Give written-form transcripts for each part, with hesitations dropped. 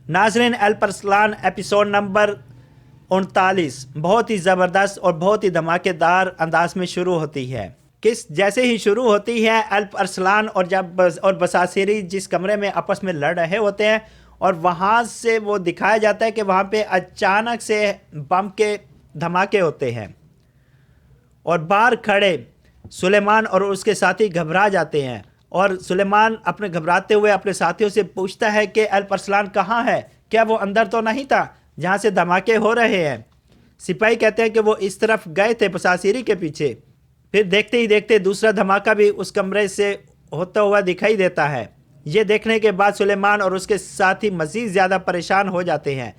नाज़रीन, Alp Arslan episode number 39 बहुत ही ज़बरदस्त और बहुत ही धमाकेदार अंदाज में शुरू होती है। जैसे ही शुरू होती है, अल्परसलान और बसासिरी जिस कमरे में आपस में लड़ रहे होते हैं और वहाँ से वो दिखाया जाता है कि वहाँ पे अचानक से बम के धमाके होते हैं और बाहर खड़े सुलेमान और उसके साथी घबरा जाते हैं। और सुलेमान अपने घबराते हुए अपने साथियों से पूछता है कि अल्परसलान कहाँ है, क्या वो अंदर तो नहीं था जहाँ से धमाके हो रहे हैं। सिपाही कहते हैं कि वो इस तरफ गए थे बसासिरी के पीछे। फिर देखते ही देखते दूसरा धमाका भी उस कमरे से होता हुआ दिखाई देता है। ये देखने के बाद सुलेमान और उसके साथी मज़ीद ज़्यादा परेशान हो जाते हैं।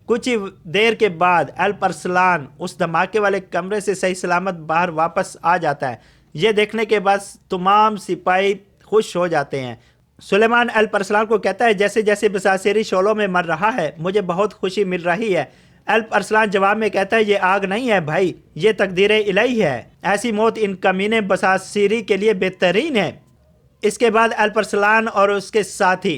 कुछ ही देर के बाद अल्परसलान उस धमाके वाले कमरे से सही सलामत बाहर वापस आ जाता है। ये देखने के बाद तमाम सिपाही खुश हो जाते हैं। सुलेमान अल्परसलान को कहता है, जैसे जैसे बसासिरी शोलों में मर रहा है मुझे बहुत खुशी मिल रही है। अल्परसलान जवाब में कहता है, ये आग नहीं है भाई, ये तकदीर इलाही है। ऐसी मौत इन कमीने बसासिरी के लिए बेहतरीन है। इसके बाद अल्परसलान और उसके साथी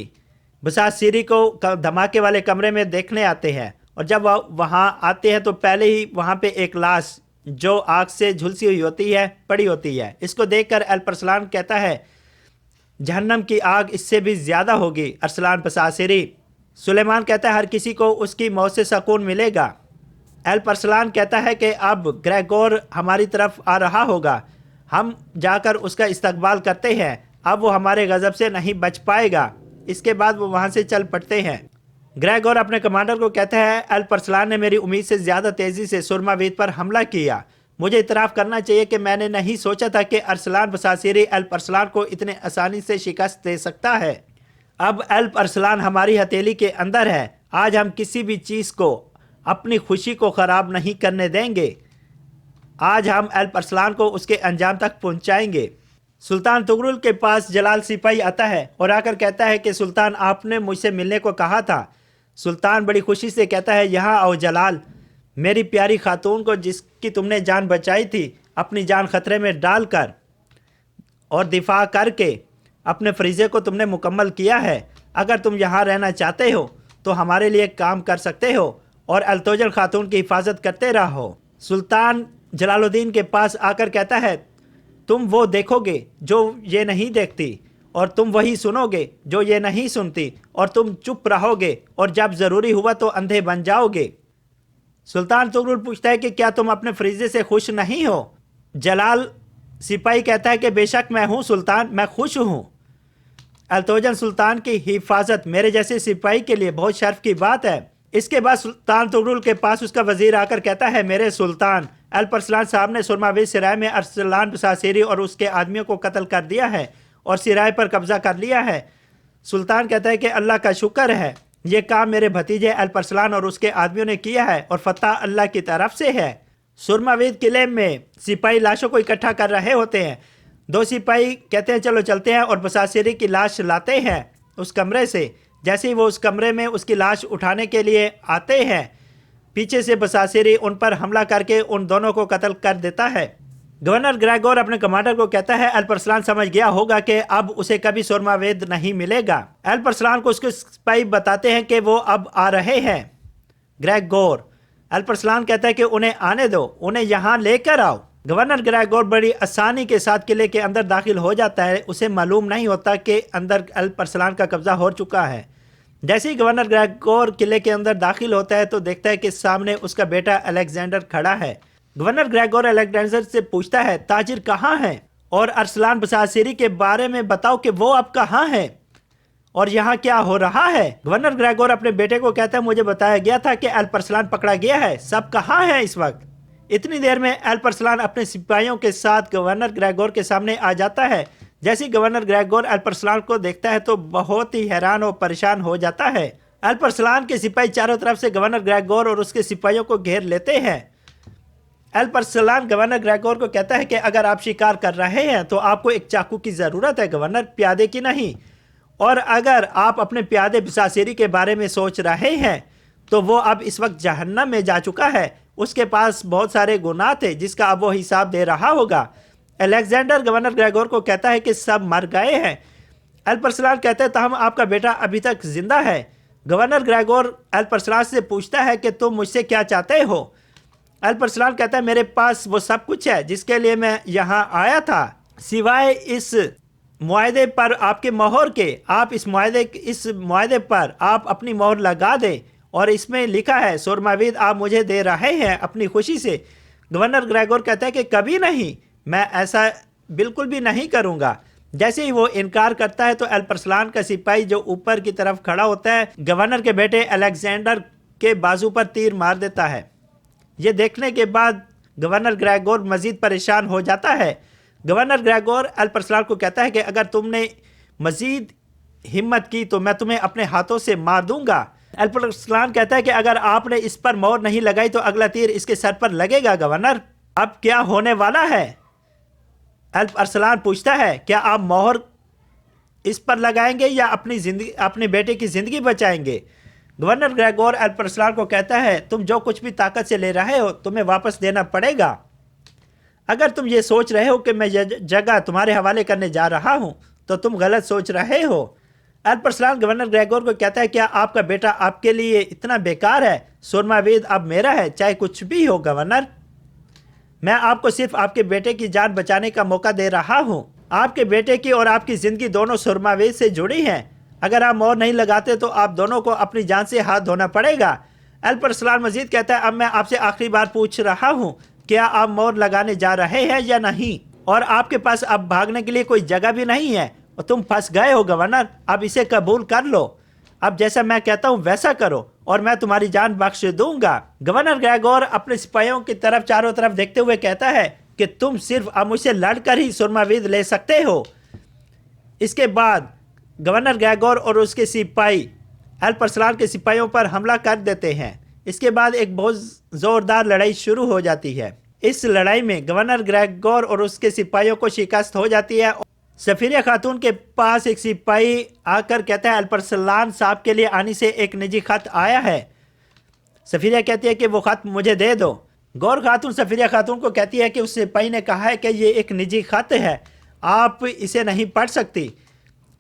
बसासिरी को धमाके वाले कमरे में देखने आते हैं और जब वह वहाँ आते हैं तो पहले ही वहाँ पे एक लाश जो आग से झुलसी हुई होती है पड़ी होती है। इसको देखकर अल्परसलान कहता है, जहन्नम की आग इससे भी ज़्यादा होगी अरसलान बसासिरी। सुलेमान कहता है, हर किसी को उसकी मौत से सुकून मिलेगा। अल्परसलान कहता है कि अब ग्रेगोर हमारी तरफ आ रहा होगा, हम जाकर उसका इस्तकबाल करते हैं, अब वो हमारे गज़ब से नहीं बच पाएगा। इसके बाद वो वहाँ से चल पड़ते हैं। ग्रेगोर अपने कमांडर को कहता है, अल्परसलान ने मेरी उम्मीद से ज़्यादा तेज़ी से सुरमावीद पर हमला किया। मुझे इतराफ़ करना चाहिए कि मैंने नहीं सोचा था कि अरसलान बसासिरी अल्परसलान को इतने आसानी से शिकस्त दे सकता है। अब अल्परसलान हमारी हथेली के अंदर है। आज हम किसी भी चीज़ को अपनी खुशी को ख़राब नहीं करने देंगे। आज हम अल्परसलान को उसके अंजाम तक पहुंचाएंगे। सुल्तान तुगरुल के पास जलाल सिपाही आता है और आकर कहता है कि सुल्तान, आपने मुझसे मिलने को कहा था। सुल्तान बड़ी खुशी से कहता है, यहाँ आओ जलाल, मेरी प्यारी खातून को जिसकी तुमने जान बचाई थी अपनी जान खतरे में डालकर और दिफा करके अपने फरीज़े को तुमने मुकम्मल किया है। अगर तुम यहाँ रहना चाहते हो तो हमारे लिए काम कर सकते हो और अल्तोजन खातून की हिफाजत करते रहो। सुल्तान जलालुद्दीन के पास आकर कहता है, तुम वो देखोगे जो ये नहीं देखती और तुम वही सुनोगे जो ये नहीं सुनती और तुम चुप रहोगे और जब ज़रूरी हुआ तो अंधे बन जाओगे। सुल्तान तुगरुल पूछता है कि क्या तुम अपने फरीज़े से खुश नहीं हो? जलाल सिपाही कहता है कि बेशक मैं हूँ सुल्तान, मैं खुश हूँ। अल्तोजन सुल्तान की हिफाजत मेरे जैसे सिपाही के लिए बहुत शर्फ की बात है। इसके बाद सुल्तान तुगरुल के पास उसका वजीर आकर कहता है, मेरे सुल्तान, अल्परसलान साहब ने सुरमावीद सिराय में अरसलान बसासिरी और उसके आदमियों को कत्ल कर दिया है और सिराय पर कब्जा कर लिया है। सुल्तान कहता है कि अल्लाह का शुक्र है, ये काम मेरे भतीजे अल्परसलान और उसके आदमियों ने किया है और फतह अल्लाह की तरफ से है। सुरमावीद किले में सिपाही लाशों को इकट्ठा कर रहे होते हैं। दो सिपाही कहते हैं, चलो चलते हैं, और बसासिरी की लाश लाते हैं उस कमरे से। जैसे ही वो उस कमरे में उसकी लाश उठाने के लिए आते हैं, पीछे से बसासिरी उन पर हमला करके उन दोनों को कत्ल कर देता है। गवर्नर ग्रेगोर अपने कमांडर को कहता है, अल्परसलान समझ गया होगा कि अब उसे कभी सुरमावेद नहीं मिलेगा। अल्परसलान को उसके सिपाही बताते हैं कि वो अब आ रहे हैं। ग्रेगोर अल्परसलान कहता है कि उन्हें आने दो, उन्हें यहाँ लेकर आओ। गवर्नर ग्रेगोर बड़ी आसानी के साथ किले के अंदर दाखिल हो जाता है। उसे मालूम नहीं होता कि अंदर अल्परसलान का कब्जा हो चुका है। जैसे ही गवर्नर ग्रेगोर किले के अंदर दाखिल होता है तो देखता है कि सामने उसका बेटा अलेक्जेंडर खड़ा है। गवर्नर ग्रेगोर अलेक्जेंडर से पूछता है, ताजिर कहाँ है और अरसलान बसासिरी के बारे में बताओ कि वो अब कहाँ है और यहाँ क्या हो रहा है। गवर्नर ग्रेगोर अपने बेटे को कहता है, मुझे बताया गया था कि अल्परसलान पकड़ा गया है, सब कहाँ है इस वक्त। इतनी देर में अल्परसलान अपने सिपाहियों के साथ गवर्नर ग्रेगोर के सामने आ जाता है। जैसे ही गवर्नर ग्रेगोर अल्परसलान को देखता है तो बहुत ही हैरान और परेशान हो जाता है। अल्परसलान के सिपाही चारों तरफ से गवर्नर ग्रेगोर और उसके सिपाहियों को घेर लेते हैं। अल्परसलान गवर्नर ग्रेगोर को कहता है कि अगर आप शिकार कर रहे हैं तो आपको एक चाकू की ज़रूरत है गवर्नर, प्यादे की नहीं। और अगर आप अपने प्यादे बसासिरी के बारे में सोच रहे हैं तो वो अब इस वक्त जहन्नम में जा चुका है। उसके पास बहुत सारे गुनाह थे जिसका अब वो हिसाब दे रहा होगा। अलेक्जेंडर गवर्नर ग्रेगोर को कहता है कि सब मर गए हैं। अल्परसलान कहते हैं, ताहम आपका बेटा अभी तक जिंदा है। गवर्नर ग्रेगोर अल्परसलान से पूछता है कि तुम मुझसे क्या चाहते हो। अल्परसलान कहता है मेरे पास वो सब कुछ है जिसके लिए मैं यहाँ आया था, सिवाय इस मुआहदे पर आपके मोहर के। आप इस मुआहदे पर आप अपनी मोहर लगा दें और इसमें लिखा है सुरमावीद आप मुझे दे रहे हैं अपनी खुशी से। गवर्नर ग्रेगोर कहता है कि कभी नहीं, मैं ऐसा बिल्कुल भी नहीं करूँगा। जैसे ही वो इनकार करता है तो अल्परसलान का सिपाही जो ऊपर की तरफ खड़ा होता है गवर्नर के बेटे अलेक्जेंडर के बाजू पर तीर मार देता है। ये देखने के बाद गवर्नर ग्रेगोर मजीद परेशान हो जाता है। गवर्नर ग्रेगोर अल्परसलान को कहता है कि अगर तुमने मजीद हिम्मत की तो मैं तुम्हें अपने हाथों से मार दूंगा। अल्परसलान कहता है कि अगर आपने इस पर मोहर नहीं लगाई तो अगला तीर इसके सर पर लगेगा। गवर्नर, अब क्या होने वाला है? अल्परसलान पूछता है क्या आप मोहर इस पर लगाएंगे या अपने बेटे की जिंदगी बचाएंगे? गवर्नर ग्रेगोर अल्परसलान को कहता है तुम जो कुछ भी ताकत से ले रहे हो तुम्हें वापस देना पड़ेगा। अगर तुम ये सोच रहे हो कि मैं यह जगह तुम्हारे हवाले करने जा रहा हूं तो तुम गलत सोच रहे हो। अल्परसलान गवर्नर ग्रेगोर को कहता है क्या आपका बेटा आपके लिए इतना बेकार है? सुरमावेद अब मेरा है, चाहे कुछ भी हो। गवर्नर, मैं आपको सिर्फ आपके बेटे की जान बचाने का मौका दे रहा हूं। आपके बेटे की और आपकी जिंदगी दोनों सुरमावेद से जुड़ी हैं। अगर आप मोहर नहीं लगाते तो आप दोनों को अपनी जान से हाथ धोना पड़ेगा। अल्परसलान मजीद कहता है अब मैं आपसे आखिरी बार पूछ रहा हूं, क्या आप मोहर लगाने जा रहे हैं या नहीं? और आपके पास अब भागने के लिए कोई जगह भी नहीं है और तुम फंस गए हो। गवर्नर, अब इसे कबूल कर लो। अब जैसा मैं कहता हूं वैसा करो और मैं तुम्हारी जान बख्श दूंगा। गवर्नर ग्रेगोर अपने सिपाहियों की तरफ चारों तरफ देखते हुए कहता है कि तुम सिर्फ अब मुझसे लड़कर ही सुरमावीद ले सकते हो। इसके बाद गवर्नर ग्रेगोर और उसके सिपाही अल्परसलान के सिपाहियों पर हमला कर देते हैं। इसके बाद एक बहुत जोरदार लड़ाई शुरू हो जाती है। इस लड़ाई में गवर्नर ग्रेगोर और उसके सिपाहियों को शिकस्त हो जाती है। सफीरिया खातून के पास एक सिपाही आकर कहता है अल्परसलान साहब के लिए आनी से एक निजी खत आया है। सफीरिया कहती है कि वो खत मुझे दे दो। गौर खातून सफीरिया खातून को कहती है कि उस सिपाही ने कहा है कि ये एक निजी खत है, आप इसे नहीं पढ़ सकती।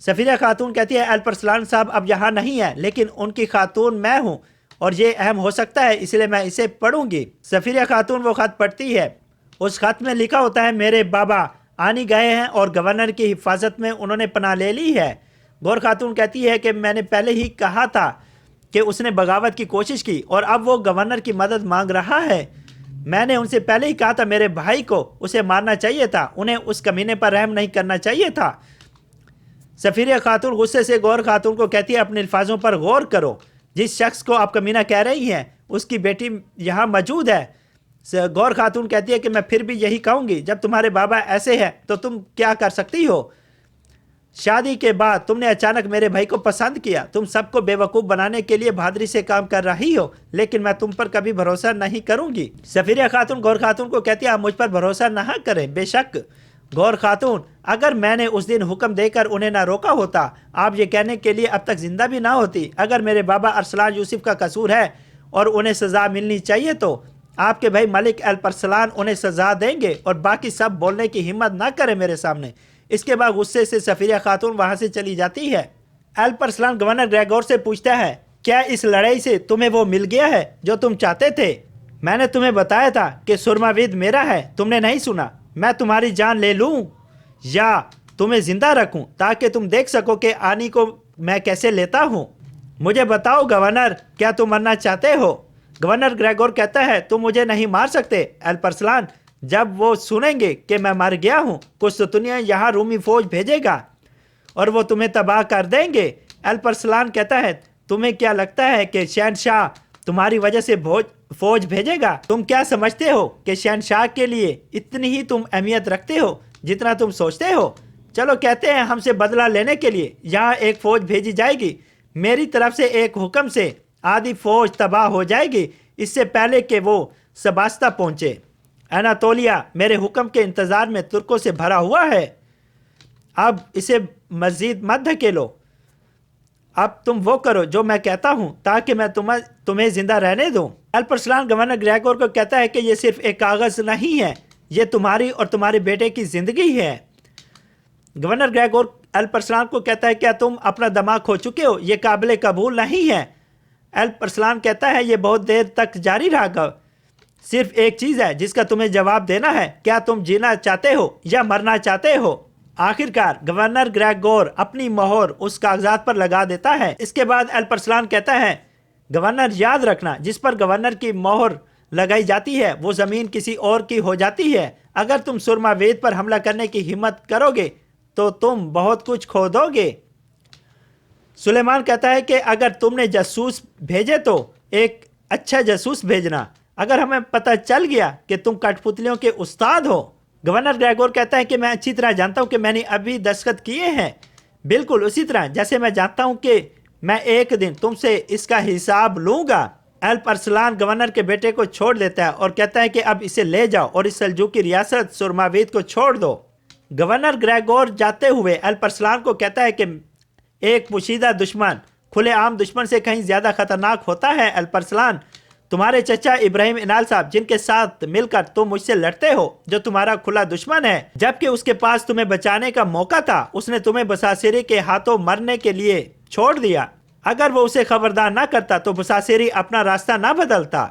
सफीरिया खातून कहती है अल्परसलान साहब अब यहाँ नहीं है, लेकिन उनकी खातून मैं हूँ और ये अहम हो सकता है, इसलिए मैं इसे पढ़ूंगी। सफीरिया खातून वो खत पढ़ती है। उस खत में लिखा होता है मेरे बाबा आनी गए हैं और गवर्नर की हिफाजत में उन्होंने पनाह ले ली है। गौर खातून कहती है कि मैंने पहले ही कहा था कि उसने बगावत की कोशिश की और अब वो गवर्नर की मदद मांग रहा है। मैंने उनसे पहले ही कहा था मेरे भाई को उसे मारना चाहिए था, उन्हें उस कमीने पर रहम नहीं करना चाहिए था। सफीरिया खातून गुस्से से गौर खातून को कहती है अपने अल्फाजों पर गौर करो। जिस शख्स को आप कमीना कह रही हैं उसकी बेटी यहाँ मौजूद है। गौर खातून कहती है कि मैं फिर भी यही कहूँगी, जब तुम्हारे बाबा ऐसे हैं तो तुम क्या कर सकती हो? शादी के बाद तुमने अचानक मेरे भाई को पसंद किया। तुम सबको बेवकूफ़ बनाने के लिए बहादुरी से काम कर रही हो, लेकिन मैं तुम पर कभी भरोसा नहीं करूँगी। सफीरिया खातून गौर खातून को कहती है आप मुझ पर भरोसा ना करें। बेशक गौर खातून, अगर मैंने उस दिन हुक्म देकर उन्हें ना रोका होता आप ये कहने के लिए अब तक जिंदा भी ना होती। अगर मेरे बाबा अरसलान यूसुफ का कसूर है और उन्हें सज़ा मिलनी चाहिए तो आपके भाई मलिक अल्परसलान उन्हें सज़ा देंगे और बाकी सब बोलने की हिम्मत ना करें मेरे सामने। इसके बाद गुस्से से सफीरिया खातून वहाँ से चली जाती है। अल्परसलान गवर्नर ग्रेगोर से पूछता है क्या इस लड़ाई से तुम्हें वो मिल गया है जो तुम चाहते थे? मैंने तुम्हें बताया था कि सुरमावीद मेरा है, तुमने नहीं सुना। मैं तुम्हारी जान ले लूं या तुम्हें जिंदा रखूं ताकि तुम देख सको कि आनी को मैं कैसे लेता हूं। मुझे बताओ गवर्नर, क्या तुम मरना चाहते हो? गवर्नर ग्रेगोर कहता है तुम मुझे नहीं मार सकते अल्परसलान। जब वो सुनेंगे कि मैं मर गया हूं कुस्तुनिया यहाँ रूमी फौज भेजेगा और वो तुम्हें तबाह कर देंगे। अल्परसलान कहता है तुम्हें क्या लगता है कि शहनशाह तुम्हारी वजह से फौज भेजेगा? तुम क्या समझते हो कि शहनशाह के लिए इतनी ही तुम अहमियत रखते हो जितना तुम सोचते हो? चलो कहते हैं हमसे बदला लेने के लिए यहाँ एक फ़ौज भेजी जाएगी। मेरी तरफ से एक हुक्म से आधी फ़ौज तबाह हो जाएगी इससे पहले कि वो सबास्ता पहुँचे। एनातोलिया मेरे हुक्म के इंतज़ार में तुर्कों से भरा हुआ है। अब इसे मज़ीद मत धकेलो। अब तुम वो करो जो मैं कहता हूँ ताकि मैं तुम्हें जिंदा रहने दूँ। अल्परसलान गवर्नर ग्रेगोर को कहता है कि ये सिर्फ एक कागज़ नहीं है, ये तुम्हारी और तुम्हारे बेटे की ज़िंदगी है। गवर्नर ग्रेगोर अल्परसलान को कहता है क्या तुम अपना दिमाग खो चुके हो? ये काबिल कबूल नहीं है। अल्प अरसलान कहता है ये बहुत देर तक जारी रहा। सिर्फ एक चीज़ है जिसका तुम्हें जवाब देना है, क्या तुम जीना चाहते हो या मरना चाहते हो? आखिरकार गवर्नर ग्रेगोर अपनी मोहर उस कागजात पर लगा देता है। इसके बाद अल्प अरसलान कहता है, गवर्नर याद रखना, जिस पर गवर्नर की मोहर लगाई जाती है वो ज़मीन किसी और की हो जाती है। अगर तुम सुरमावेद पर हमला करने की हिम्मत करोगे तो तुम बहुत कुछ खो दोगे। सुलेमान कहता है कि अगर तुमने जासूस भेजे तो एक अच्छा जासूस भेजना, अगर हमें पता चल गया कि तुम कठपुतलियों के उस्ताद हो। गवर्नर ग्रेगोर कहता है कि मैं अच्छी तरह जानता हूं कि मैंने अभी दस्तखत किए हैं, बिल्कुल उसी तरह जैसे मैं जानता हूं कि मैं एक दिन तुमसे इसका हिसाब लूंगा। अल्प अरसलान गवर्नर के बेटे को छोड़ देता है और कहता है कि अब इसे ले जाओ और इस सल्जूकी रियासत सुरमावेद को छोड़ दो। गवर्नर ग्रेगोर जाते हुए अल्प अरसलान को कहता है कि एक पोशीदा दुश्मन खुलेआम दुश्मन से कहीं ज्यादा खतरनाक होता है। अल्प अरसलान, तुम्हारे चचा इब्राहिम इनाल साहब, जिनके साथ मिलकर तुम मुझसे लड़ते हो, जो तुम्हारा खुला दुश्मन है, जबकि उसके पास तुम्हें बचाने का मौका था, उसने तुम्हें बसासिरी के हाथों मरने के लिए छोड़ दिया। अगर वो उसे खबरदार ना करता तो बसासिरी अपना रास्ता ना बदलता।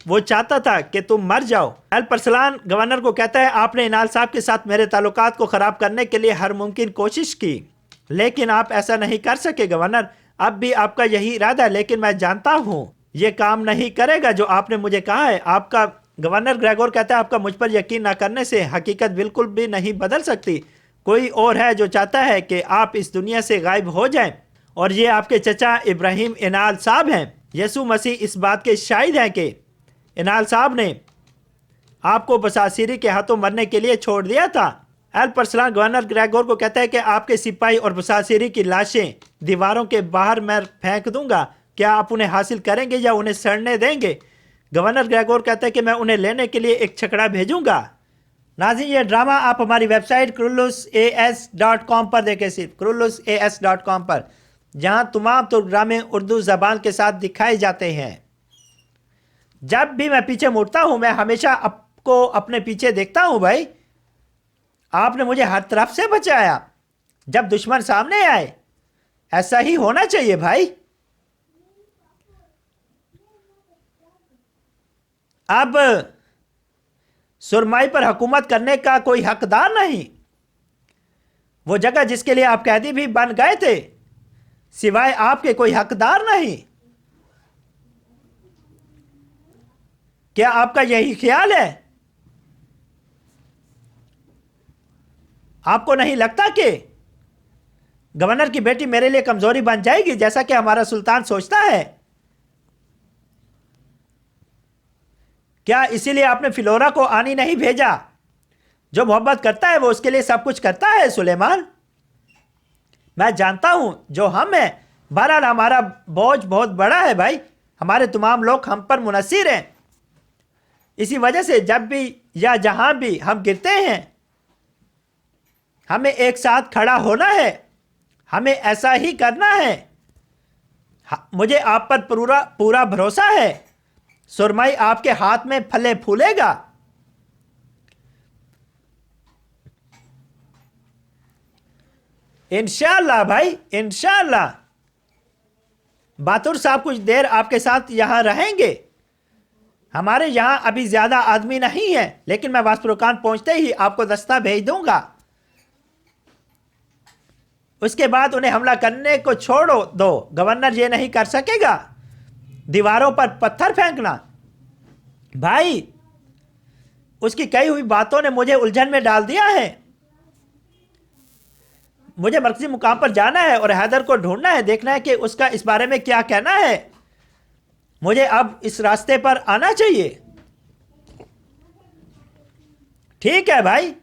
वो चाहता था कि तुम मर जाओ। अल्प अरसलान गवर्नर को कहता है, आपने इनाल साहब के साथ मेरे ताल्लुकात को खराब करने के लिए हर मुमकिन कोशिश की, लेकिन आप ऐसा नहीं कर सके गवर्नर। अब भी आपका यही इरादा है, लेकिन मैं जानता हूँ ये काम नहीं करेगा जो आपने मुझे कहा है। आपका गवर्नर ग्रेगोर कहता है, आपका मुझ पर यकीन न करने से हकीकत बिल्कुल भी नहीं बदल सकती। कोई और है जो चाहता है कि आप इस दुनिया से गायब हो जाएं, और ये आपके चचा इब्राहिम इनाल साहब हैं। यसु मसीह इस बात के शाहिद हैं कि इनाल साहब ने आपको बसासिरी के हाथों मरने के लिए छोड़ दिया था। अल्प अरसलान गवर्नर ग्रेगोर को कहता है कि आपके सिपाही और बसासिरी की लाशें दीवारों के बाहर मैं फेंक दूंगा, क्या आप उन्हें हासिल करेंगे या उन्हें सड़ने देंगे? गवर्नर ग्रेगोर कहता है कि मैं उन्हें लेने के लिए एक छकड़ा भेजूंगा। नाज़रीन, ये ड्रामा आप हमारी वेबसाइट kurulus.as.com पर देखें, सिर्फ kurulus.as.com पर, जहां तमाम ड्रामे उर्दू ज़बान के साथ दिखाए जाते हैं। जब भी मैं पीछे मुड़ता हूं, मैं हमेशा आपको अपने पीछे देखता हूं। भाई, आपने मुझे हर तरफ से बचाया जब दुश्मन सामने आए। ऐसा ही होना चाहिए भाई। अब सुरमाई पर हुकूमत करने का कोई हकदार नहीं। वो जगह जिसके लिए आप कैदी भी बन गए थे, सिवाय आपके कोई हकदार नहीं। क्या आपका यही ख्याल है? आपको नहीं लगता कि गवर्नर की बेटी मेरे लिए कमजोरी बन जाएगी, जैसा कि हमारा सुल्तान सोचता है? क्या इसीलिए आपने फिलोरा को आनी नहीं भेजा? जो मोहब्बत करता है वो उसके लिए सब कुछ करता है सुलेमान। मैं जानता हूं जो हम हैं, बहरहाल हमारा बोझ बहुत बड़ा है भाई। हमारे तमाम लोग हम पर मुनसिर हैं। इसी वजह से जब भी या जहां भी हम गिरते हैं, हमें एक साथ खड़ा होना है। हमें ऐसा ही करना है। मुझे आप पर पूरा भरोसा है। सुरमई आपके हाथ में फले फूलेगा। इंशाअल्लाह भाई, इंशाअल्लाह। बातुर साहब कुछ देर आपके साथ यहां रहेंगे। हमारे यहां अभी ज्यादा आदमी नहीं है, लेकिन मैं वास्पुरकान पहुंचते ही आपको दस्ता भेज दूंगा। उसके बाद उन्हें हमला करने को छोड़ो दो। गवर्नर ये नहीं कर सकेगा। दीवारों पर पत्थर फेंकना, भाई, उसकी कही हुई बातों ने मुझे उलझन में डाल दिया है। मुझे मरकजी मुकाम पर जाना है और हैदर को ढूंढना है, देखना है कि उसका इस बारे में क्या कहना है। मुझे अब इस रास्ते पर आना चाहिए। ठीक है भाई।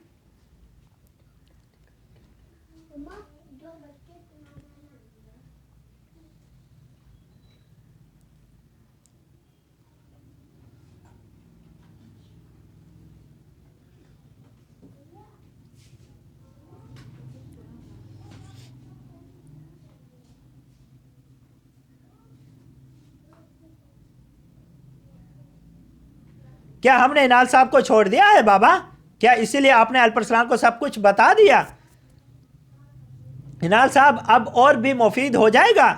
क्या हमने इनाल साहब को छोड़ दिया है बाबा? क्या इसीलिए आपने अल्प अरसलान को सब कुछ बता दिया? इनाल साहब अब और भी मुफीद हो जाएगा।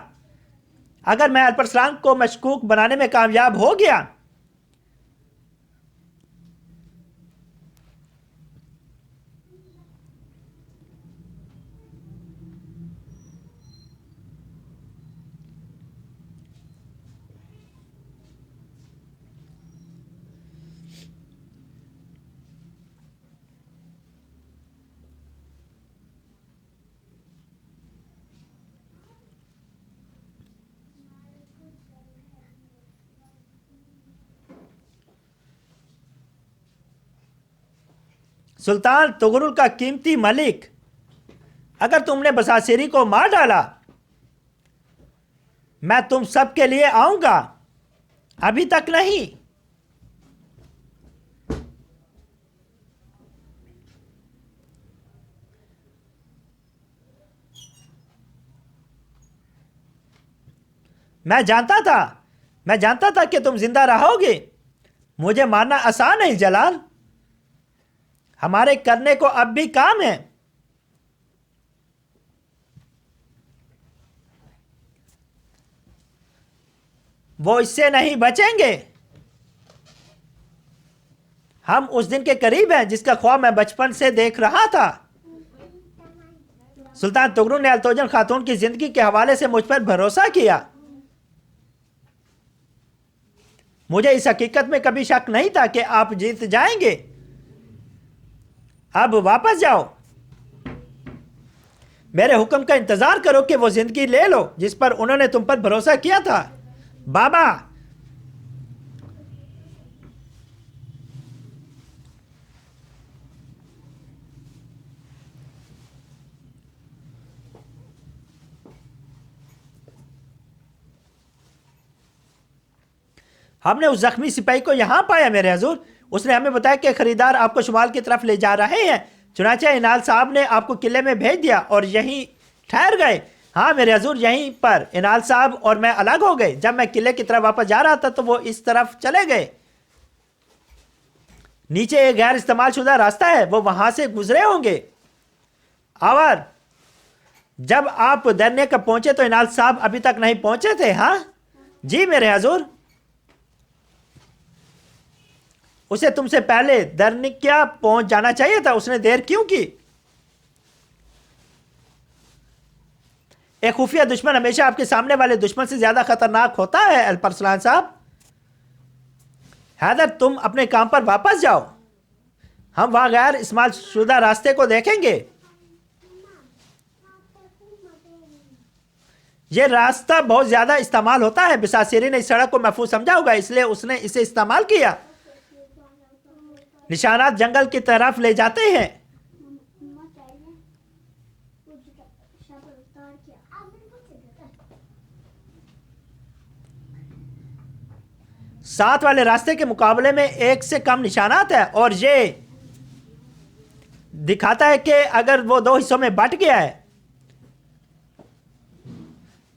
अगर मैं अल्परसलान को मशकूक बनाने में कामयाब हो गया, सुल्तान तुगरुल का कीमती मलिक, अगर तुमने बसासिरी को मार डाला, मैं तुम सब के लिए आऊंगा। अभी तक नहीं। मैं जानता था कि तुम जिंदा रहोगे। मुझे मारना आसान है जलाल। हमारे करने को अब भी काम है। वो इससे नहीं बचेंगे। हम उस दिन के करीब हैं जिसका ख्वाब मैं बचपन से देख रहा था। सुल्तान तुगरुल ने अल्तोजन खातून की जिंदगी के हवाले से मुझ पर भरोसा किया। मुझे इस हकीकत में कभी शक नहीं था कि आप जीत जाएंगे। अब वापस जाओ। मेरे हुक्म का इंतजार करो कि वो जिंदगी ले लो जिस पर उन्होंने तुम पर भरोसा किया था। बाबा, हमने उस जख्मी सिपाही को यहां पाया मेरे हजूर। उसने हमें बताया कि खरीदार आपको शुमाल की तरफ ले जा रहे हैं। चुनाचे इनाल साहब ने आपको किले में भेज दिया और यहीं ठहर गए। हाँ मेरे हजूर, यहीं पर इनाल साहब और मैं अलग हो गए। जब मैं किले की तरफ वापस जा रहा था तो वो इस तरफ चले गए। नीचे एक गैर इस्तेमाल शुदा रास्ता है, वो वहां से गुजरे होंगे। और जब आप दरने कब पहुंचे तो इनाल साहब अभी तक नहीं पहुंचे थे। हाँ जी मेरे हजूर। उसे तुमसे पहले दरनिक्या पहुंच जाना चाहिए था। उसने देर क्यों की? एक खुफिया दुश्मन हमेशा आपके सामने वाले दुश्मन से ज्यादा खतरनाक होता है अल्परसलान साहब। हैदर, तुम अपने काम पर वापस जाओ। हम वहां गैर इस्तेमाल शुदा रास्ते को देखेंगे। यह रास्ता बहुत ज्यादा इस्तेमाल होता है। बिसासिरी ने इस सड़क को महफूज समझा होगा, इसलिए उसने इसे इस्तेमाल किया। निशानात जंगल की तरफ ले जाते हैं। साथ वाले रास्ते के मुकाबले में एक से कम निशानात है और ये दिखाता है कि अगर वो दो हिस्सों में बट गया है।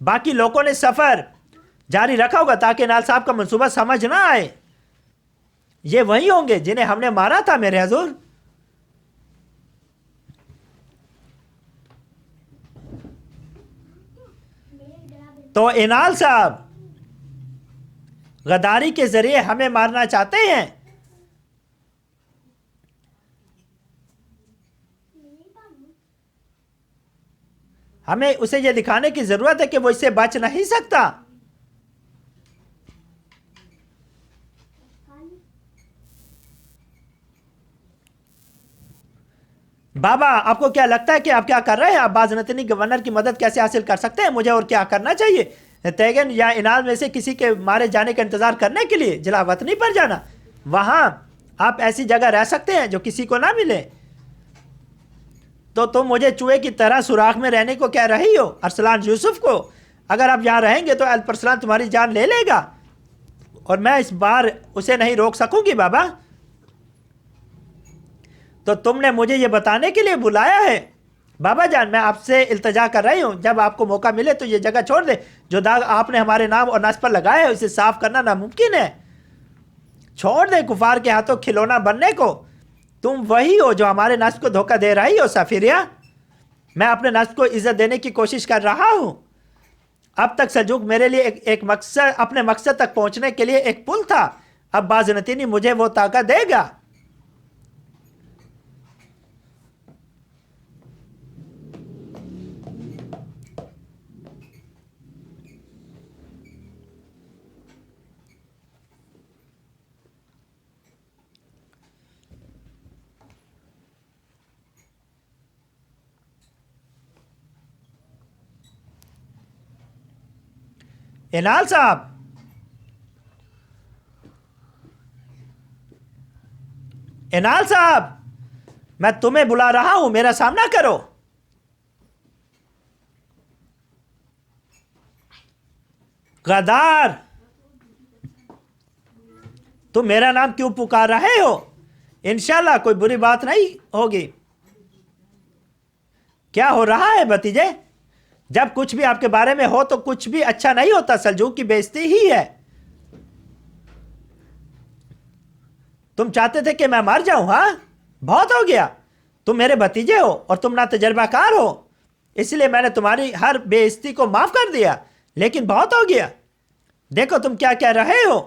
बाकी लोगों ने सफर जारी रखा होगा ताकि नाल साहब का मंसूबा समझ ना आए। ये वही होंगे जिन्हें हमने मारा था मेरे हजूर। तो इनाल साहब गद्दारी के जरिए हमें मारना चाहते हैं। हमें उसे यह दिखाने की जरूरत है कि वो इससे बच नहीं सकता। बाबा, आपको क्या लगता है कि आप क्या कर रहे हैं? आप बाज़नतनी गवर्नर की मदद कैसे हासिल कर सकते हैं? मुझे और क्या करना चाहिए? तैगन या इनाल में से किसी के मारे जाने का इंतजार करने के लिए जलावतनी पर जाना? वहां आप ऐसी जगह रह सकते हैं जो किसी को ना मिले। तो तुम मुझे चूहे की तरह सुराख में रहने को कह रही हो अरसलान यूसुफ को? अगर आप यहां रहेंगे तो अल्परसलान तुम्हारी जान ले लेगा और मैं इस बार उसे नहीं रोक सकूंगी। बाबा, तो तुमने मुझे यह बताने के लिए बुलाया है? बाबा जान, मैं आपसे इल्तजा कर रही हूं, जब आपको मौका मिले तो ये जगह छोड़ दे। जो दाग आपने हमारे नाम और नस्ल पर लगाया है उसे साफ करना नामुमकिन है। छोड़ दे कुफार के हाथों खिलौना बनने को। तुम वही हो जो हमारे नस्ल को धोखा दे रही हो सफिरिया। मैं अपने नस्ल को इज्जत देने की कोशिश कर रहा हूं। अब तक सल्जूक मेरे लिए एक मकसद, अपने मकसद तक पहुंचने के लिए एक पुल था। अब बाज़नतीनी मुझे वो ताकत देगा। इनाल साहब, इनाल साहब, मैं तुम्हें बुला रहा हूं, मेरा सामना करो। गद्दार, तुम मेरा नाम क्यों पुकार रहे हो? इंशाल्लाह कोई बुरी बात नहीं होगी। क्या हो रहा है भतीजे? जब कुछ भी आपके बारे में हो तो कुछ भी अच्छा नहीं होता, सल्जूक की बेइज्जती ही है। तुम चाहते थे कि मैं मर जाऊं? हाँ, बहुत हो गया। तुम मेरे भतीजे हो और तुम ना तजर्बाकार हो, इसलिए मैंने तुम्हारी हर बेइज्जती को माफ कर दिया, लेकिन बहुत हो गया। देखो तुम क्या कह रहे हो।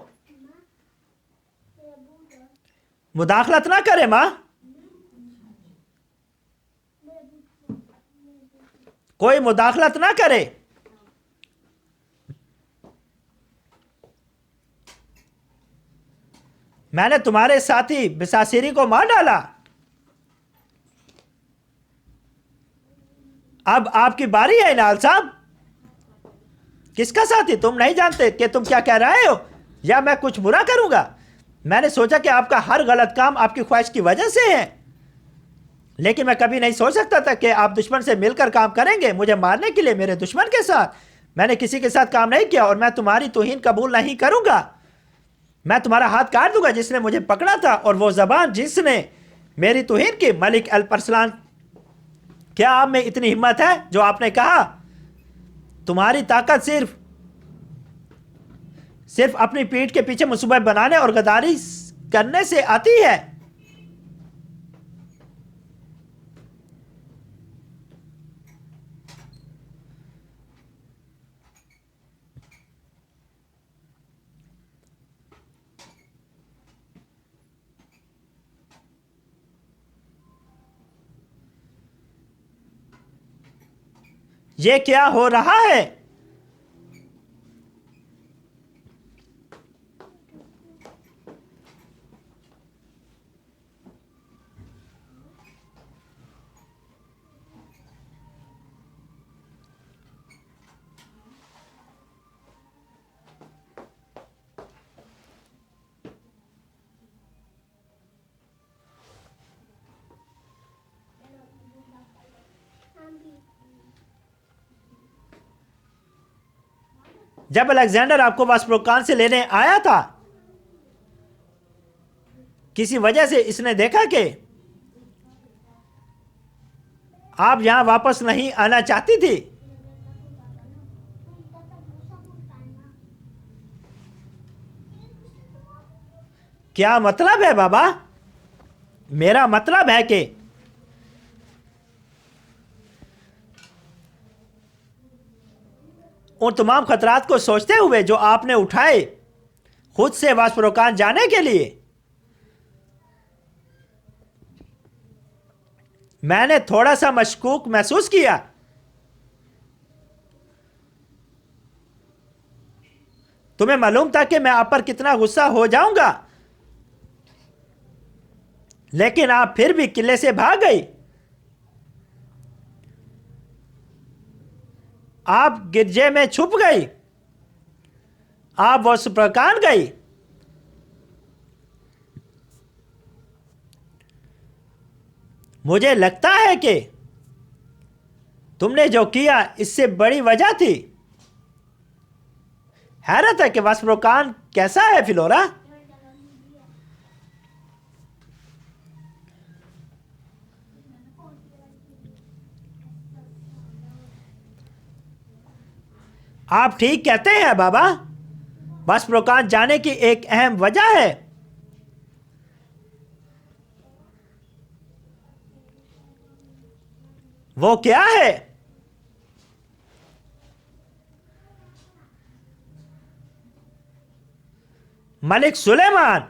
मुदाखलत ना करे मां, कोई मुदाखलत ना करे। मैंने तुम्हारे साथी बिसासिरी को मार डाला। अब आपकी बारी है इनाल साहब। किसका साथी? तुम नहीं जानते कि तुम क्या कह रहे हो, या मैं कुछ बुरा करूंगा? मैंने सोचा कि आपका हर गलत काम आपकी ख्वाहिश की वजह से है, लेकिन मैं कभी नहीं सोच सकता था कि आप दुश्मन से मिलकर काम करेंगे मुझे मारने के लिए, मेरे दुश्मन के साथ। मैंने किसी के साथ काम नहीं किया और मैं तुम्हारी तौहीन कबूल नहीं करूंगा। मैं तुम्हारा हाथ काट दूंगा जिसने मुझे पकड़ा था, और वो जबान जिसने मेरी तौहीन की। मलिक अल्परसलान, क्या आप में इतनी हिम्मत है जो आपने कहा? तुम्हारी ताकत सिर्फ सिर्फ अपनी पीठ के पीछे मुसीबत बनाने और गद्दारी करने से आती है। ये क्या हो रहा है? जब अलेक्जेंडर आपको वास्प्रोकान से लेने आया था, किसी वजह से इसने देखा कि आप यहां वापस नहीं आना चाहती थी। क्या मतलब है बाबा? मेरा मतलब है कि उन तमाम खतरात को सोचते हुए जो आपने उठाए खुद से वास्प्रोकान जाने के लिए, मैंने थोड़ा सा मशकूक महसूस किया। तुम्हें मालूम था कि मैं आप पर कितना गुस्सा हो जाऊंगा, लेकिन आप फिर भी किले से भाग गई। आप गिरजे में छुप गई। आप वास्प्रोकान गई। मुझे लगता है कि तुमने जो किया इससे बड़ी वजह थी। हैरत है कि वास्प्रोकान कैसा है फिलोरा? आप ठीक कहते हैं बाबा। वास्प्रोकान जाने की एक अहम वजह है। वो क्या है? मलिक सुलेमान,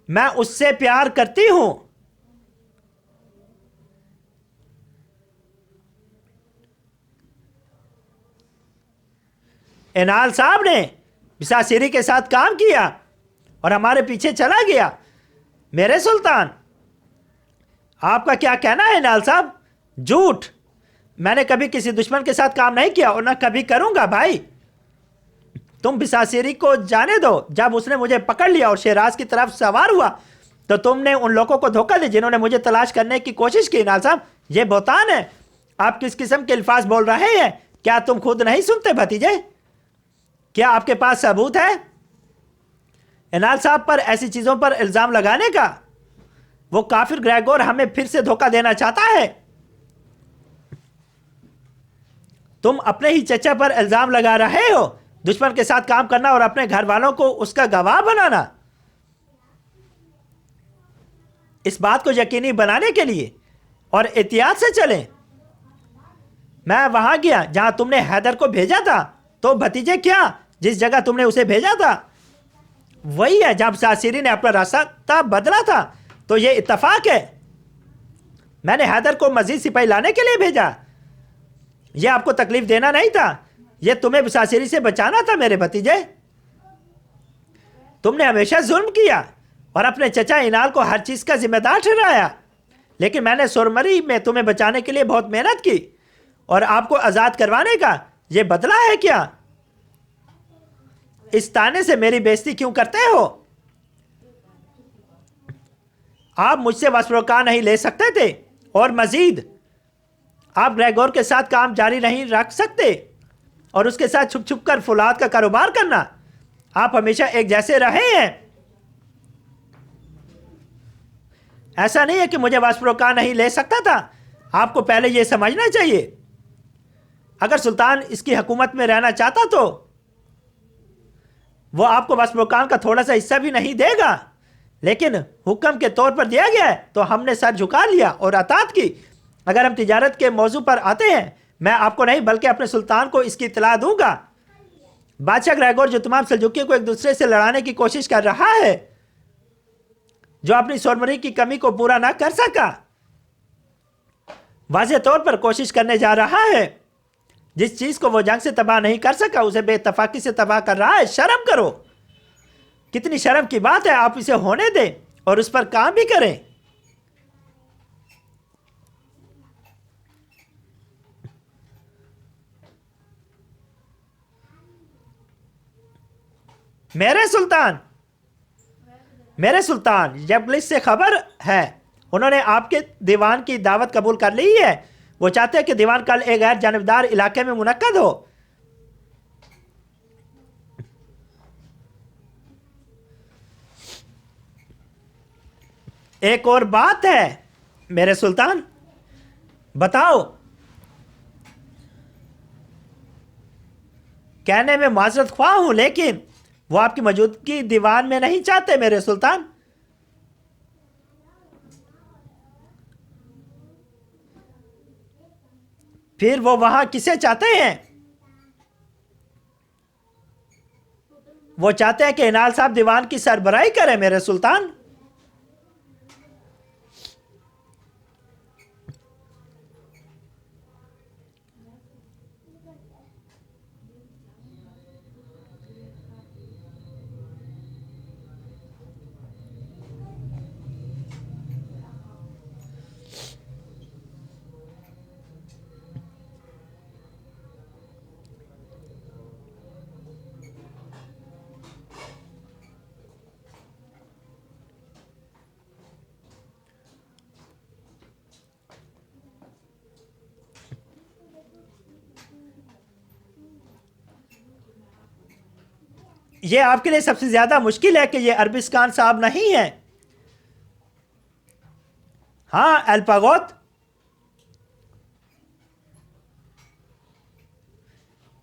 मैं उससे प्यार करती हूं। एनाल साहब ने बिसासिरी के साथ काम किया और हमारे पीछे चला गया। मेरे सुल्तान, आपका क्या कहना है एनाल साहब? झूठ। मैंने कभी किसी दुश्मन के साथ काम नहीं किया और ना कभी करूंगा भाई। तुम बिसासिरी को जाने दो। जब उसने मुझे पकड़ लिया और शेराज की तरफ सवार हुआ तो तुमने उन लोगों को धोखा दिया जिन्होंने मुझे तलाश करने की कोशिश की। एनाल साहब, ये बहतान है। आप किस किस्म के अल्फाज बोल रहे हैं? क्या तुम खुद नहीं सुनते भतीजे? क्या आपके पास सबूत है एनाल साहब पर ऐसी चीजों पर इल्जाम लगाने का? वो काफिर ग्रेगोर हमें फिर से धोखा देना चाहता है। तुम अपने ही चचा पर इल्जाम लगा रहे हो, दुश्मन के साथ काम करना और अपने घर वालों को उसका गवाह बनाना। इस बात को यकीनी बनाने के लिए और एहतियात से चलें। मैं वहां गया जहां तुमने हैदर को भेजा था। तो भतीजे, क्या जिस जगह तुमने उसे भेजा था वही है जहां बिसासिरी ने अपना रास्ता बदला था? तो यह इत्तफाक है। मैंने हैदर को मजीद सिपाही लाने के लिए भेजा। यह आपको तकलीफ देना नहीं था, यह तुम्हें बिसासिरी से बचाना था मेरे भतीजे। तुमने हमेशा जुल्म किया और अपने चचा इनाल को हर चीज का जिम्मेदार ठहराया, लेकिन मैंने सुरमरी में तुम्हें बचाने के लिए बहुत मेहनत की और आपको आजाद करवाने का यह बदला है क्या? इस ताने से मेरी बेइज्जती क्यों करते हो? आप मुझसे वस्त्रोकार नहीं ले सकते थे और मजीद आप ग्रेगोर के साथ काम जारी नहीं रख सकते और उसके साथ छुप छुप कर फुलाद का कारोबार करना। आप हमेशा एक जैसे रहे हैं। ऐसा नहीं है कि मुझे वस्त्रोकार नहीं ले सकता था। आपको पहले यह समझना चाहिए। अगर सुल्तान इसकी हुकूमत में रहना चाहता तो वो आपको वस्त्रोकार का थोड़ा सा हिस्सा भी नहीं देगा, लेकिन हुक्म के तौर पर दिया गया है तो हमने सर झुका लिया और अतात की। अगर हम तिजारत के मौजू पर आते हैं, मैं आपको नहीं बल्कि अपने सुल्तान को इसकी इतला दूंगा। बादशाह ग्रेगोर जो तमाम सल्जुकियों को एक दूसरे से लड़ाने की कोशिश कर रहा है, जो अपनी सोरमरी की कमी को पूरा ना कर सका, वाज़ेह तौर पर कोशिश करने जा रहा है। जिस चीज को वो जंग से तबाह नहीं कर सका उसे बेइत्तफाकी से तबाह कर रहा है। शर्म करो। कितनी शर्म की बात है। आप इसे होने दें और उस पर काम भी करें। मेरे सुल्तान, जबलिस से खबर है, उन्होंने आपके दीवान की दावत कबूल कर ली है। वो चाहते हैं कि दीवान कल एक गैर जानिबदार इलाके में मुनक्कद हो। एक और बात है मेरे सुल्तान। बताओ। कहने में माजरत ख्वाह हूं, लेकिन वो आपकी मौजूदगी दीवान में नहीं चाहते मेरे सुल्तान। फिर वो वहां किसे चाहते हैं? वो चाहते हैं कि इनाल साहब दीवान की सरबराही करें मेरे सुल्तान। ये आपके लिए सबसे ज्यादा मुश्किल है कि ये अरबिस्तान साहब नहीं है। हाँ अल्पागोत,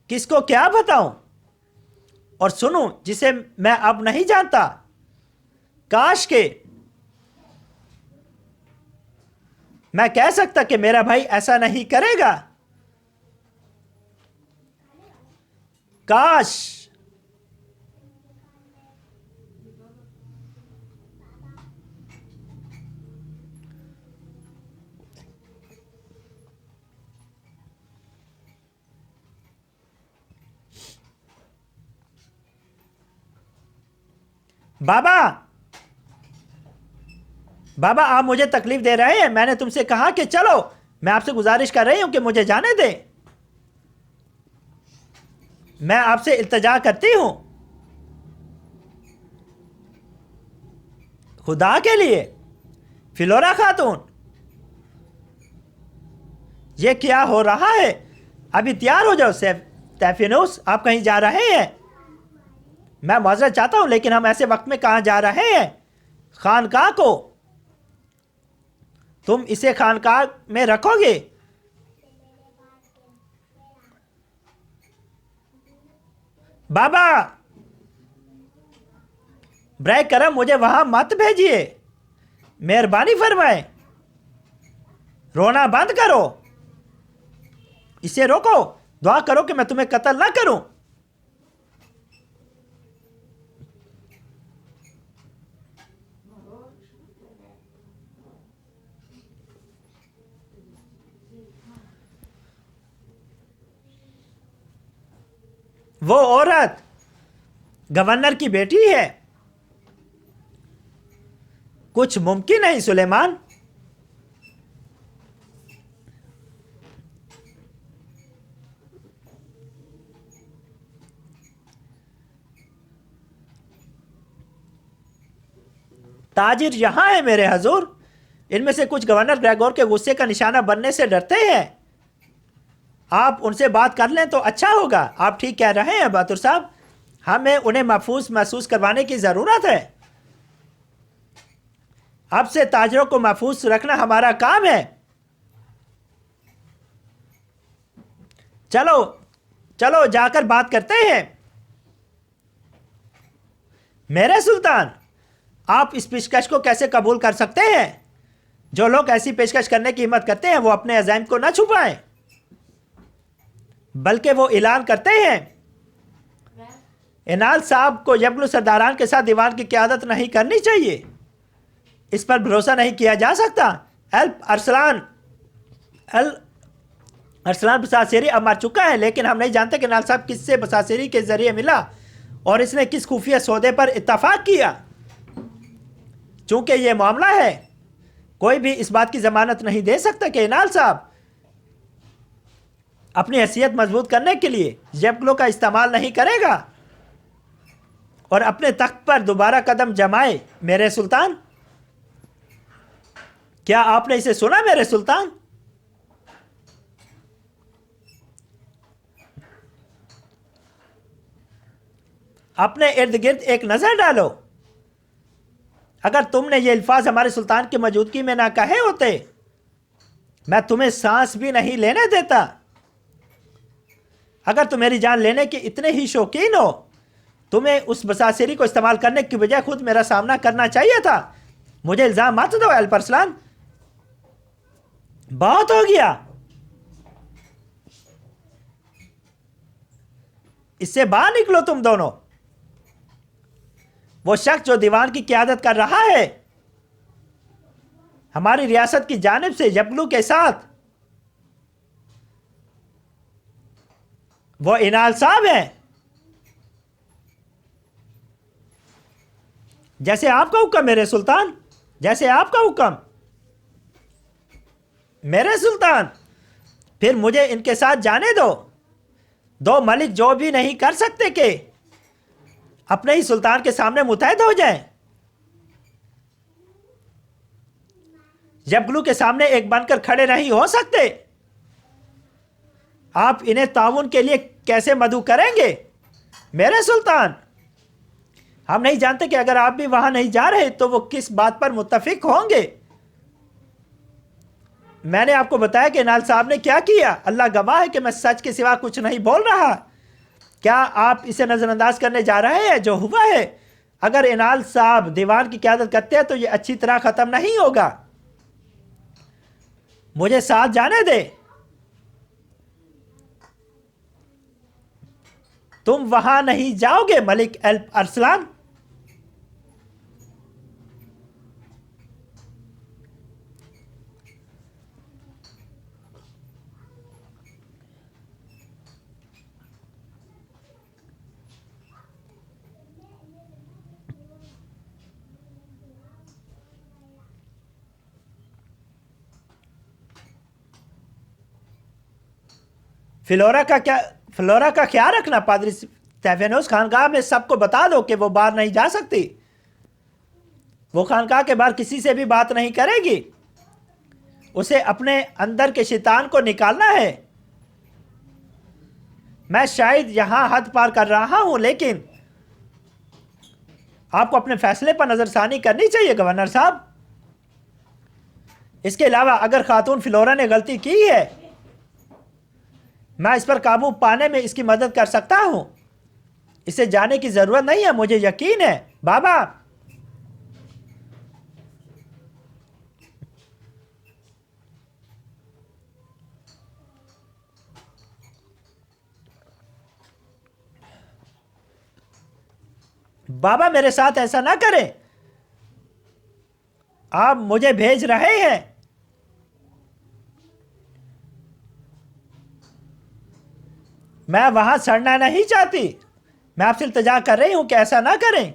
किसको क्या बताऊं और सुनूं जिसे मैं अब नहीं जानता? काश के मैं कह सकता कि मेरा भाई ऐसा नहीं करेगा। काश बाबा, बाबा आप मुझे तकलीफ दे रहे हैं। मैंने तुमसे कहा कि चलो, मैं आपसे गुजारिश कर रही हूं कि मुझे जाने दें। मैं आपसे इल्तिजा करती हूं, खुदा के लिए। फिलोरा खातून, ये क्या हो रहा है? अभी तैयार हो जाओ। तैफिनुस, आप कहीं जा रहे हैं? मैं माजरत चाहता हूं, लेकिन हम ऐसे वक्त में कहां जा रहे हैं? खानकाह को। तुम इसे खानकाह में रखोगे? बाबा, ब्रे करम, मुझे वहां मत भेजिए। मेहरबानी फरमाए, रोना बंद करो, इसे रोको। दुआ करो कि मैं तुम्हें कत्ल ना करूं। वो औरत गवर्नर की बेटी है। कुछ मुमकिन नहीं सुलेमान। ताजिर यहां है मेरे हजूर। इनमें से कुछ गवर्नर ग्रेगोर के गुस्से का निशाना बनने से डरते हैं। आप उनसे बात कर लें तो अच्छा होगा। आप ठीक कह रहे हैं बहादुर साहब, हमें उन्हें महफूज महसूस करवाने की ज़रूरत है। अब से ताजरों को महफूज रखना हमारा काम है। चलो चलो जाकर बात करते हैं। मेरे सुल्तान, आप इस पेशकश को कैसे कबूल कर सकते हैं? जो लोग ऐसी पेशकश करने की हिम्मत करते हैं वो अपने अज़ाइम को न छुपाएं, बल्कि वो ऐलान करते हैं। इनाल साहब को यबलू सरदारान के साथ दीवान की क़यादत नहीं करनी चाहिए। इस पर भरोसा नहीं किया जा सकता। अरसलान बसासेरी अब मर चुका है, लेकिन हम नहीं जानते कि इनाल साहब किससे बसासेरी के जरिए मिला और इसने किस खुफिया सौदे पर इत्तफाक किया। चूंकि यह मामला है, कोई भी इस बात की जमानत नहीं दे सकता कि इनाल साहब अपनी हैसियत मजबूत करने के लिए यबलू का इस्तेमाल नहीं करेगा और अपने तख्त पर दोबारा कदम जमाए। मेरे सुल्तान, क्या आपने इसे सुना? मेरे सुल्तान, अपने इर्द गिर्द एक नजर डालो। अगर तुमने ये अल्फाज हमारे सुल्तान की मौजूदगी में ना कहे होते, मैं तुम्हें सांस भी नहीं लेने देता। अगर तुम मेरी जान लेने के इतने ही शौकीन हो, तुम्हें उस बसासेरी को इस्तेमाल करने की बजाय खुद मेरा सामना करना चाहिए था। मुझे इल्जाम मत दो अल्परसलान, बहुत हो गया। इससे बाहर निकलो तुम दोनों। वो शख्स जो दीवान की क़यादत कर रहा है हमारी रियासत की जानिब से यबलू के साथ, वो इनाल साहब हैं। जैसे आपका हुक्म मेरे सुल्तान, जैसे आपका हुक्म मेरे सुल्तान। फिर मुझे इनके साथ जाने दो। दो मलिक जो भी नहीं कर सकते कि अपने ही सुल्तान के सामने मुतहद हो जाएं। यबलू के सामने एक बनकर खड़े नहीं हो सकते। आप इन्हें ताउन के लिए कैसे मदऊ करेंगे मेरे सुल्तान? हम नहीं जानते कि अगर आप भी वहां नहीं जा रहे तो वो किस बात पर मुत्तफिक होंगे। मैंने आपको बताया कि इनाल साहब ने क्या किया। अल्लाह गवाह है कि मैं सच के सिवा कुछ नहीं बोल रहा। क्या आप इसे नजरअंदाज करने जा रहे हैं? जो हुआ है, अगर इनाल साहब दीवान की क़यादत करते हैं तो ये अच्छी तरह खत्म नहीं होगा। मुझे साथ जाने दे। तुम वहां नहीं जाओगे मलिक अल्प अरसलान। फ्लोरा का ख्याल रखना पादरी स्टेफेनोस। खानकाह में सबको बता दो कि वो बाहर नहीं जा सकती। वो खानकाह के बाहर किसी से भी बात नहीं करेगी। उसे अपने अंदर के शैतान को निकालना है। मैं शायद यहां हद पार कर रहा हूं, लेकिन आपको अपने फैसले पर नजरसानी करनी चाहिए गवर्नर साहब। इसके अलावा अगर खातून फ्लोरा ने गलती की है, मैं इस पर काबू पाने में इसकी मदद कर सकता हूं। इसे जाने की जरूरत नहीं है, मुझे यकीन है बाबा। बाबा मेरे साथ ऐसा ना करें। आप मुझे भेज रहे हैं। मैं वहां सड़ना नहीं चाहती। मैं आपसे इल्तिजा कर रही हूं कि ऐसा ना करें।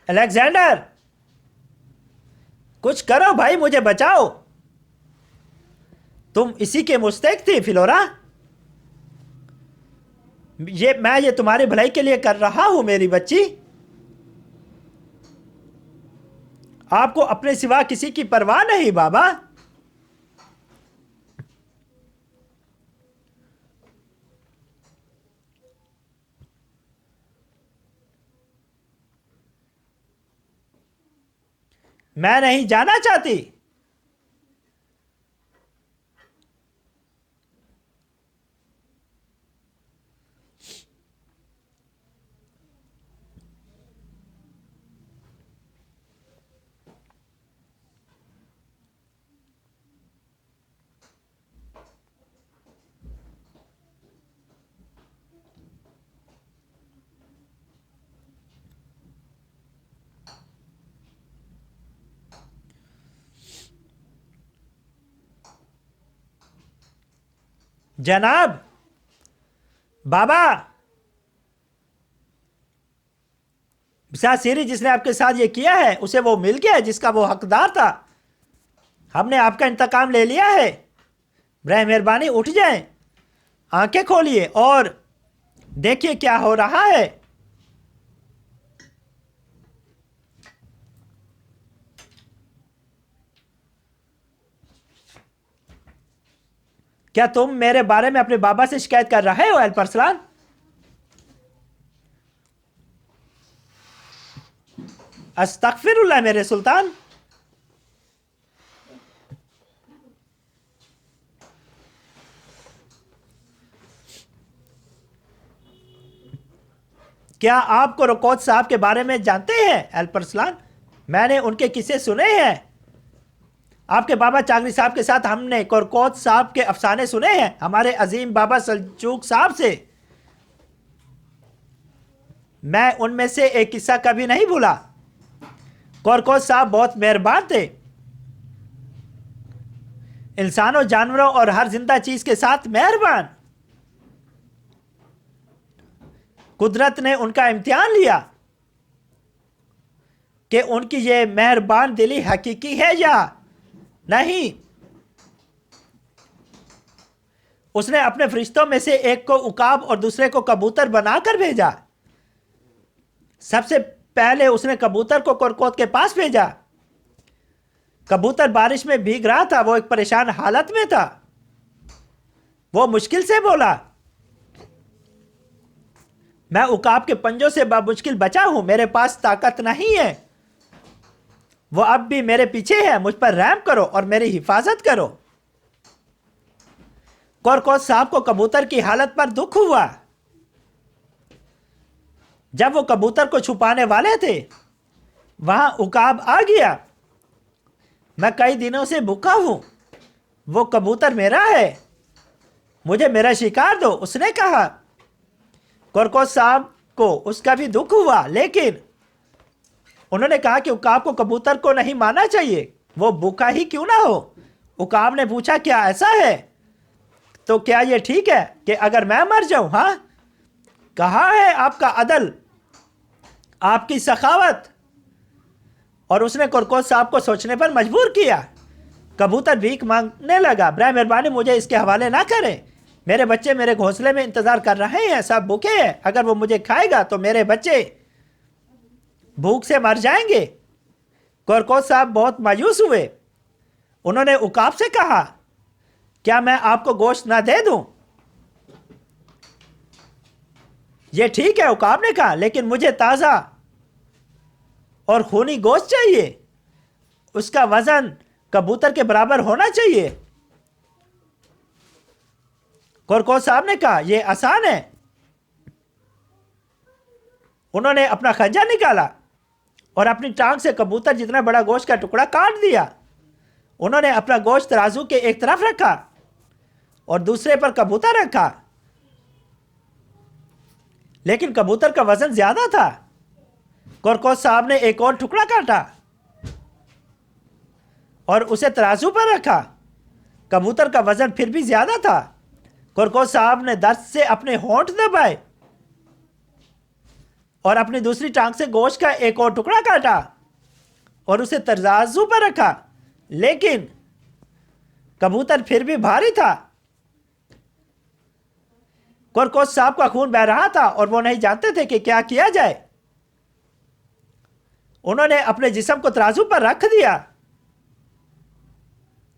अलेक्जेंडर, कुछ करो भाई, मुझे बचाओ। तुम इसी के मुस्तहिक थी फ्लोरा। मैं ये तुम्हारी भलाई के लिए कर रहा हूं मेरी बच्ची। आपको अपने सिवा किसी की परवाह नहीं बाबा। मैं नहीं जाना चाहती। जनाब, बाबा, सीरी जिसने आपके साथ ये किया है उसे वो मिल गया है जिसका वो हकदार था। हमने आपका इंतकाम ले लिया है। बराए मेहरबानी उठ जाएं, आंखें खोलिए और देखिए क्या हो रहा है। क्या तुम मेरे बारे में अपने बाबा से शिकायत कर रहे हो अल्प अरसलान? अस्तगफिरुल्लाह मेरे सुल्तान। क्या आप कोरकोत साहब के बारे में जानते हैं अल्प अरसलान? मैंने उनके किस्से सुने हैं। आपके बाबा चागरी साहब के साथ हमने कोरकोत साहब के अफसाने सुने हैं, हमारे अजीम बाबा सल्जूक साहब से। मैं उनमें से एक किस्सा कभी नहीं भूला। कोरकोत साहब बहुत मेहरबान थे। इंसानों, जानवरों और हर जिंदा चीज के साथ मेहरबान। कुदरत ने उनका इम्तिहान लिया कि उनकी ये मेहरबान दिली हकीकी है या नहीं। उसने अपने फरिश्तों में से एक को उकाब और दूसरे को कबूतर बनाकर भेजा। सबसे पहले उसने कबूतर को कोरकोत के पास भेजा। कबूतर बारिश में भीग रहा था, वो एक परेशान हालत में था। वो मुश्किल से बोला, मैं उकाब के पंजों से बामुश्किल बचा हूं, मेरे पास ताकत नहीं है। वो अब भी मेरे पीछे है, मुझ पर रहम करो और मेरी हिफाजत करो। कोरकोत साहब को कबूतर की हालत पर दुख हुआ। जब वो कबूतर को छुपाने वाले थे, वहां उकाब आ गया, मैं कई दिनों से भूखा हूं, वो कबूतर मेरा है, मुझे मेरा शिकार दो। उसने कहा। कोरकोस साहब को उसका भी दुख हुआ, लेकिन उन्होंने कहा कि उकाब को कबूतर को नहीं मारना चाहिए, वो भूखा ही क्यों ना हो। उकाब ने पूछा, क्या ऐसा है? तो क्या ये ठीक है कि अगर मैं मर जाऊं? हाँ, कहाँ है आपका अदल, आपकी सखावत? और उसने कोरकोस साहब को सोचने पर मजबूर किया। कबूतर भीख मांगने लगा, बराए मेहरबानी मुझे इसके हवाले ना करें, मेरे बच्चे मेरे घोंसले में इंतजार कर रहे हैं, सब भूखे हैं, अगर वो मुझे खाएगा तो मेरे बच्चे भूख से मर जाएंगे। कोरकोस साहब बहुत मायूस हुए। उन्होंने उकाब से कहा, क्या मैं आपको गोश्त ना दे दूं? ये ठीक है, उकाब ने कहा, लेकिन मुझे ताजा और खूनी गोश्त चाहिए, उसका वजन कबूतर के बराबर होना चाहिए। कोरकोस साहब ने कहा, यह आसान है। उन्होंने अपना खंजर निकाला और अपनी टांग से कबूतर जितना बड़ा गोश्त का टुकड़ा काट दिया। उन्होंने अपना गोश्त तराजू के एक तरफ रखा और दूसरे पर कबूतर रखा, लेकिन कबूतर का वजन ज्यादा था। कोरकोस साहब ने एक और टुकड़ा काटा और उसे तराजू पर रखा, कबूतर का वजन फिर भी ज्यादा था। कोरकोस साहब ने दर्द से अपने होंठ दबाए और अपनी दूसरी टांग से गोश्त का एक और टुकड़ा काटा और उसे तराजू पर रखा, लेकिन कबूतर फिर भी भारी था। कोरकोस साहब का खून बह रहा था और वो नहीं जानते थे कि क्या किया जाए। उन्होंने अपने जिस्म को तराजू पर रख दिया,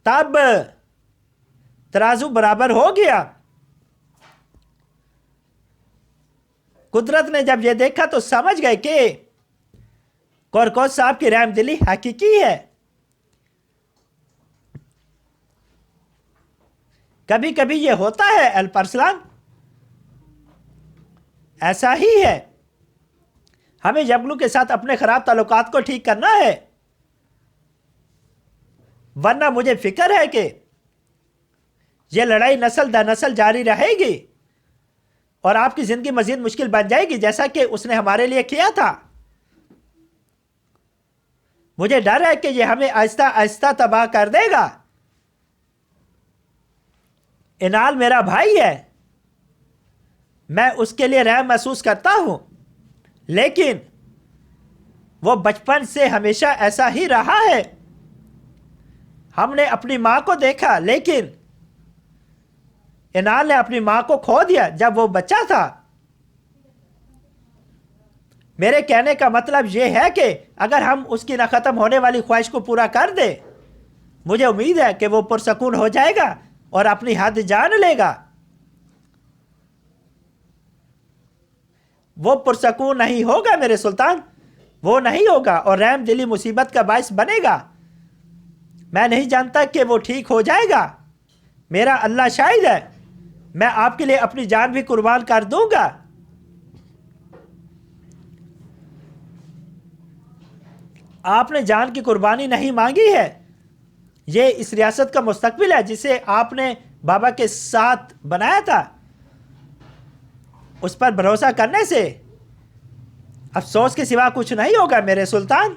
तब तराजू बराबर हो गया। कुदरत ने जब यह देखा तो समझ गए कि कोरकोस साहब की रहमदिली हकीकी है। कभी कभी यह होता है अल्परसलान, ऐसा ही है। हमें यबलू के साथ अपने खराब ताल्लुकात को ठीक करना है, वरना मुझे फिक्र है कि यह लड़ाई नस्ल दर नस्ल जारी रहेगी और आपकी जिंदगी मजीद मुश्किल बन जाएगी, जैसा कि उसने हमारे लिए किया था। मुझे डर है कि यह हमें आहिस्ता आहिस्ता तबाह कर देगा। इनाल मेरा भाई है, मैं उसके लिए रहम महसूस करता हूं, लेकिन वो बचपन से हमेशा ऐसा ही रहा है। हमने अपनी मां को देखा, लेकिन इनाल ने अपनी मां को खो दिया जब वो बच्चा था। मेरे कहने का मतलब यह है कि अगर हम उसकी ना खत्म होने वाली ख्वाहिश को पूरा कर दे, मुझे उम्मीद है कि वो पुरसकून हो जाएगा और अपनी हद जान लेगा। वो पुरसकून नहीं होगा मेरे सुल्तान, वो नहीं होगा और रहम दिली मुसीबत का बायस बनेगा। मैं नहीं जानता कि वो ठीक हो जाएगा, मेरा अल्लाह शाहिद है, मैं आपके लिए अपनी जान भी कुर्बान कर दूंगा। आपने जान की कुर्बानी नहीं मांगी है, ये इस रियासत का मुस्तकबिल है जिसे आपने बाबा के साथ बनाया था। उस पर भरोसा करने से अफसोस के सिवा कुछ नहीं होगा मेरे सुल्तान।